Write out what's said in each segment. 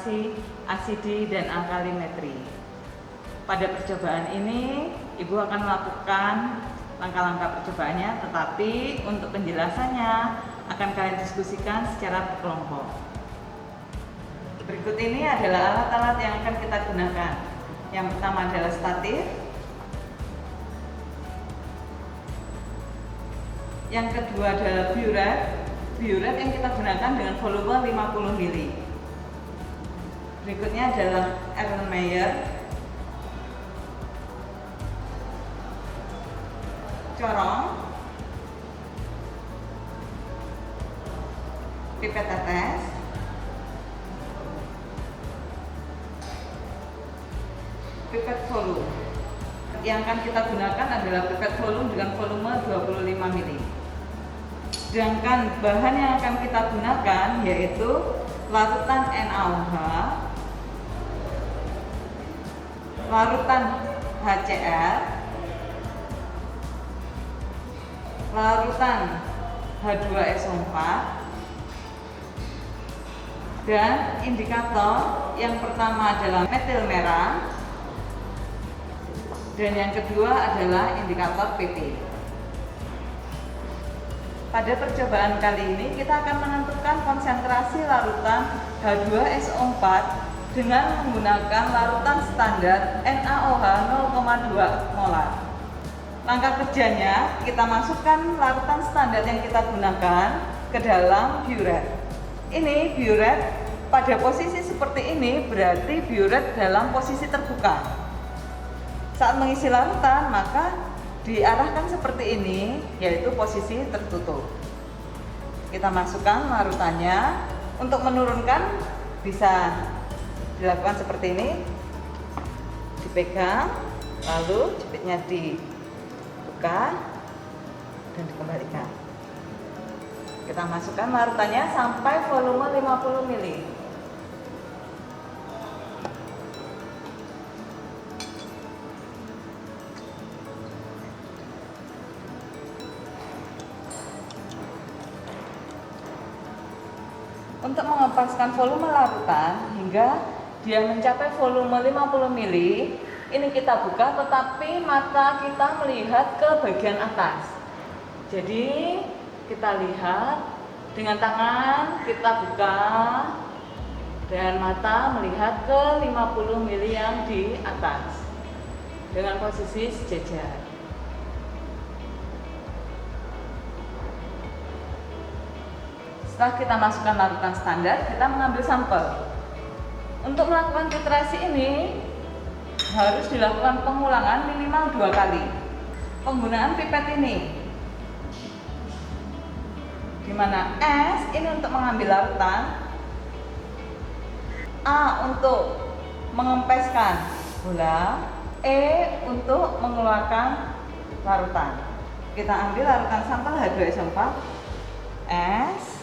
konsentrasi asidi dan alkalimetri. Pada percobaan ini, Ibu akan melakukan langkah-langkah percobaannya, tetapi untuk penjelasannya akan kalian diskusikan secara berkelompok. Berikut ini adalah alat-alat yang akan kita gunakan. Yang pertama adalah statif. Yang kedua adalah biuret. Biuret yang kita gunakan dengan volume 50 ml. Berikutnya adalah Erlenmeyer, corong, pipet tetes, pipet volume. Yang akan kita gunakan adalah pipet volume dengan volume 25 ml. Sedangkan bahan yang akan kita gunakan yaitu larutan NaOH, larutan HCl, larutan H2SO4, dan indikator yang pertama adalah metil merah dan yang kedua adalah indikator PP. Pada percobaan kali ini kita akan menentukan konsentrasi larutan H2SO4 dengan menggunakan larutan standar NaOH 0,2 molar. Langkah kerjanya, kita masukkan larutan standar yang kita gunakan ke dalam biuret. Ini biuret pada posisi seperti ini berarti biuret dalam posisi terbuka. Saat mengisi larutan maka diarahkan seperti ini, yaitu posisi tertutup. Kita masukkan larutannya. Untuk menurunkan bisa dilakukan seperti ini, dipegang, lalu jepitnya dibuka dan dikembalikan. Kita masukkan larutannya sampai volume 50 ml. Untuk mengempaskan volume larutan hingga dia mencapai volume 50 ml, ini kita buka tetapi mata kita melihat ke bagian atas. Jadi kita lihat dengan tangan kita buka dan mata melihat ke 50 ml yang di atas dengan posisi sejajar. Setelah kita masukkan larutan standar, kita mengambil sampel. Untuk melakukan titrasi ini harus dilakukan pengulangan minimal 2 kali. Penggunaan pipet ini, di mana S ini untuk mengambil larutan, A untuk mengempeskan bola, E untuk mengeluarkan larutan. Kita ambil larutan sampel H2SO4 S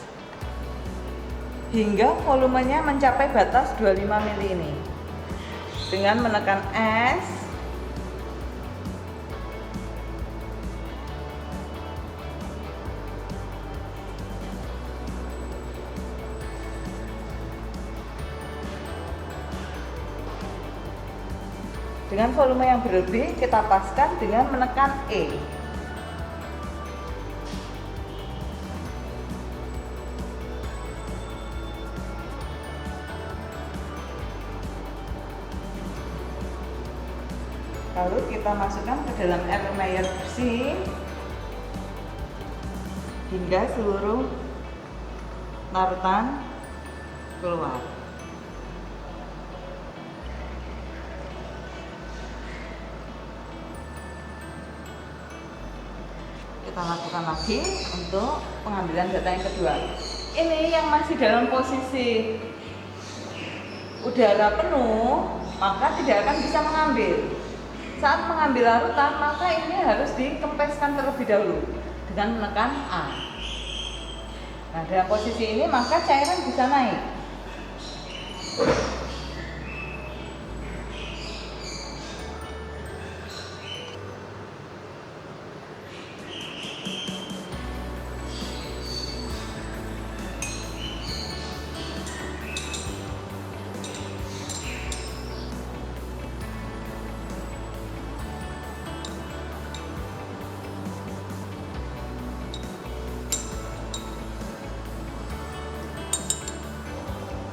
hingga volumenya mencapai batas 25 ml ini. Dengan menekan S, dengan volume yang berlebih kita paskan dengan menekan E. Lalu kita masukkan ke dalam Erlenmeyer bersih hingga seluruh larutan keluar. Kita lakukan lagi untuk pengambilan data yang kedua. Ini yang masih dalam posisi udara penuh, maka tidak akan bisa mengambil. Saat mengambil larutan, maka ini harus dikempeskan terlebih dahulu dengan menekan A. Nah, dalam posisi ini maka cairan bisa naik.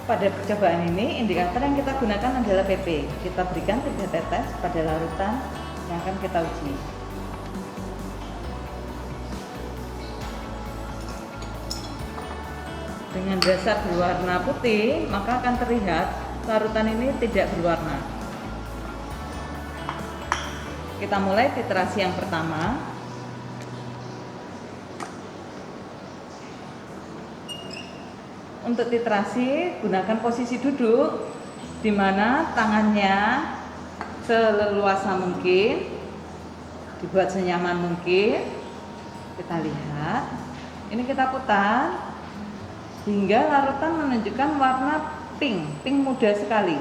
Pada percobaan ini, indikator yang kita gunakan adalah PP. Kita berikan 3 tetes pada larutan yang akan kita uji. Dengan dasar berwarna putih, maka akan terlihat larutan ini tidak berwarna. Kita mulai titrasi yang pertama. Untuk titrasi, gunakan posisi duduk di mana tangannya seleluasa mungkin, dibuat senyaman mungkin. Kita lihat, ini kita putar hingga larutan menunjukkan warna pink muda sekali.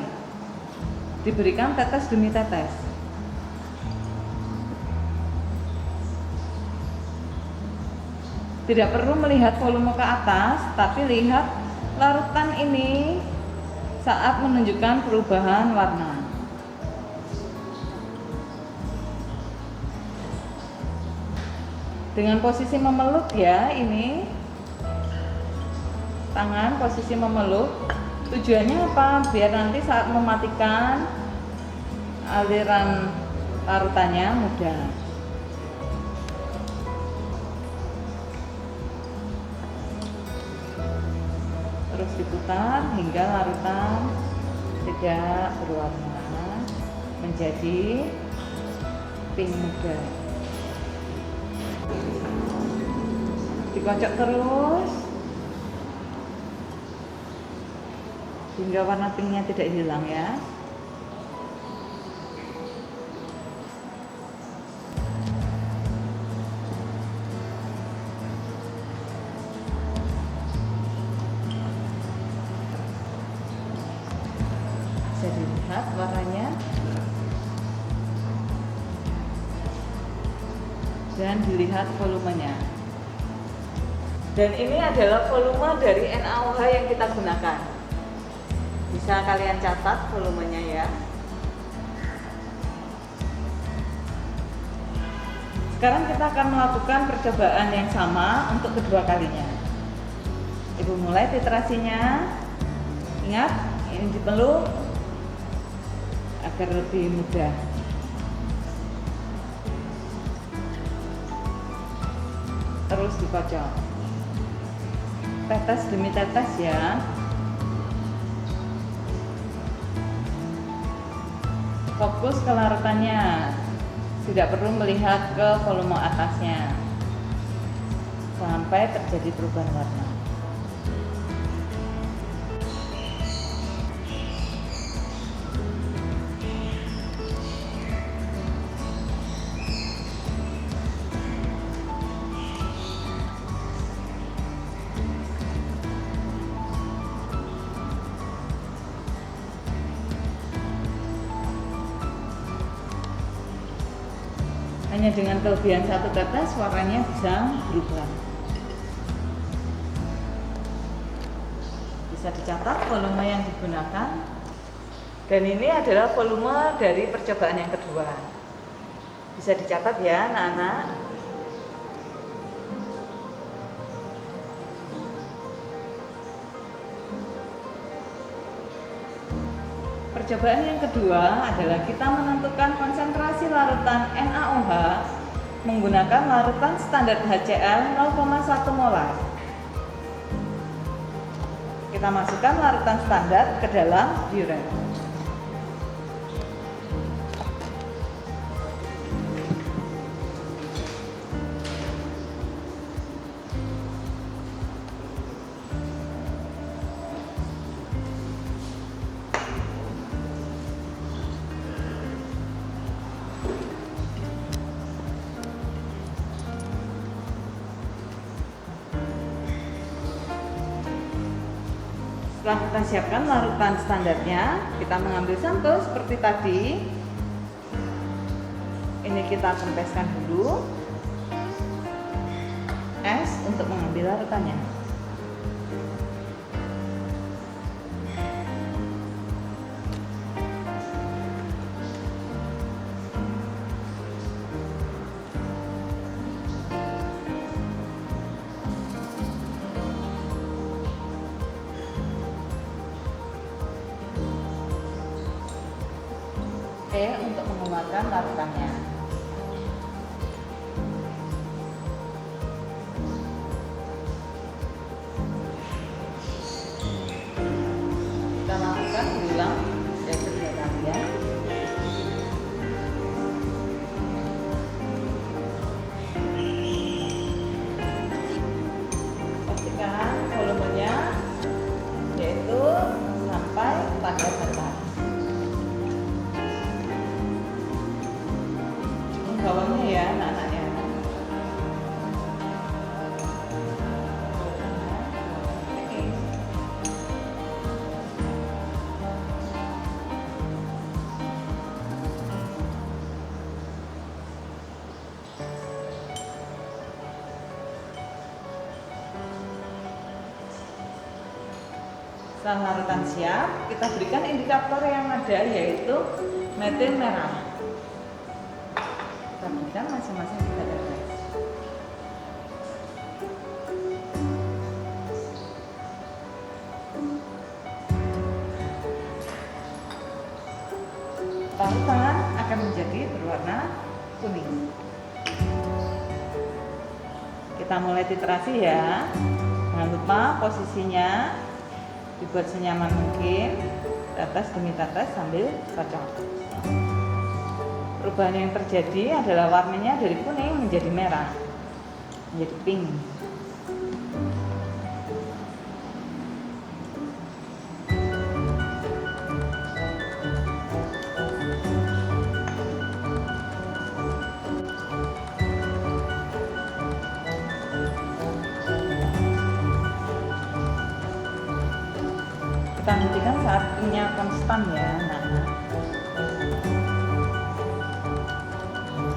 Diberikan tetes demi tetes. Tidak perlu melihat volume ke atas, tapi lihat larutan ini saat menunjukkan perubahan warna. Dengan posisi memeluk ya, ini tangan posisi memeluk. Tujuannya apa? Biar nanti saat mematikan aliran larutannya mudah. Terus diputar hingga larutan tidak berwarna menjadi pink muda. Dikocok terus hingga warna pinknya tidak hilang ya. Bisa dilihat warnanya dan dilihat volumenya. Dan ini adalah volume dari NaOH yang kita gunakan. Bisa kalian catat volumenya ya. Sekarang kita akan melakukan percobaan yang sama untuk kedua kalinya. Ibu mulai titrasinya. Ingat, ini dipeluk agar lebih mudah. Terus dikocok. Tetes demi tetes ya. Fokus ke larutannya. Tidak perlu melihat ke volume atasnya sampai terjadi perubahan warna. Hanya dengan kelebihan 1 tetes warnanya bisa berubah. Bisa dicatat volume yang digunakan. Dan ini adalah volume dari percobaan yang kedua. Bisa dicatat ya anak-anak. Percobaan yang kedua adalah kita menentukan konsentrasi larutan NaOH menggunakan larutan standar HCl 0,1 molar. Kita masukkan larutan standar ke dalam diuret. Setelah kita siapkan larutan standarnya, kita mengambil sampel seperti tadi. Ini kita kempeskan dulu es untuk mengambil larutannya. Oke, untuk mengeluarkan larutannya. Kita lakukan ulang yang kedua kali ya. Pastikan volumenya yaitu sampai pada batas. Bawahnya ya anak-anaknya. Setelah larutan siap, kita berikan indikator yang ada yaitu metil merah. Kita berikan masing-masing 3 tetes. Larutan akan menjadi berwarna kuning. Kita mulai titrasi ya. Jangan lupa posisinya dibuat senyaman mungkin, tetes demi tetes sambil kocok. Perubahan yang terjadi adalah warnanya dari kuning menjadi merah, menjadi pink. Kita hentikan saat pinknya konstan ya.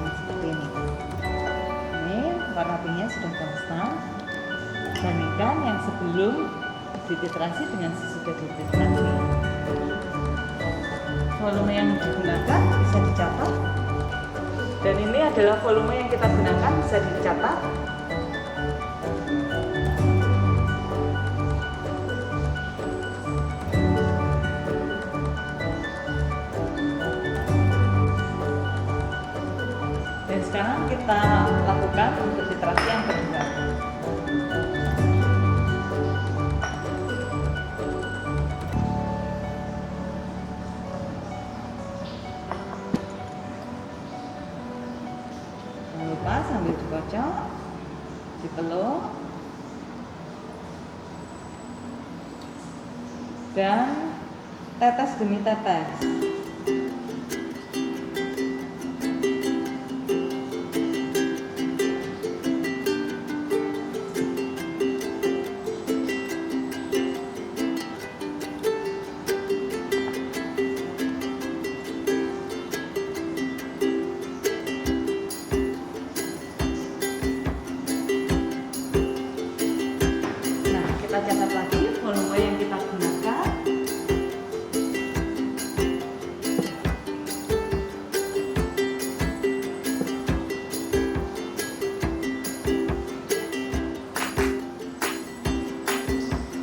Seperti ini. Ini warna pinknya sudah konstan. Bandingkan yang sebelum dititrasi dengan sesudah dititrasi. Volume yang digunakan bisa dicatat. Dan ini adalah volume yang kita gunakan, bisa dicatat. Dan sekarang kita lakukan untuk titrasi yang kedua. Jangan lupa sambil dikocok, dipeluk, dan tetes demi tetes. Kita catat lagi volume yang kita gunakan.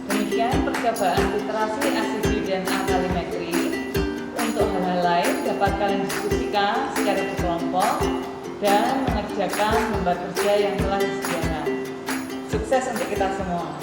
Demikian percobaan titrasi asidi dan alkalimetri. Untuk hal-hal lain dapat kalian diskusikan secara berkelompok dan mengerjakan lembar kerja yang telah disediakan. Sukses untuk kita semua.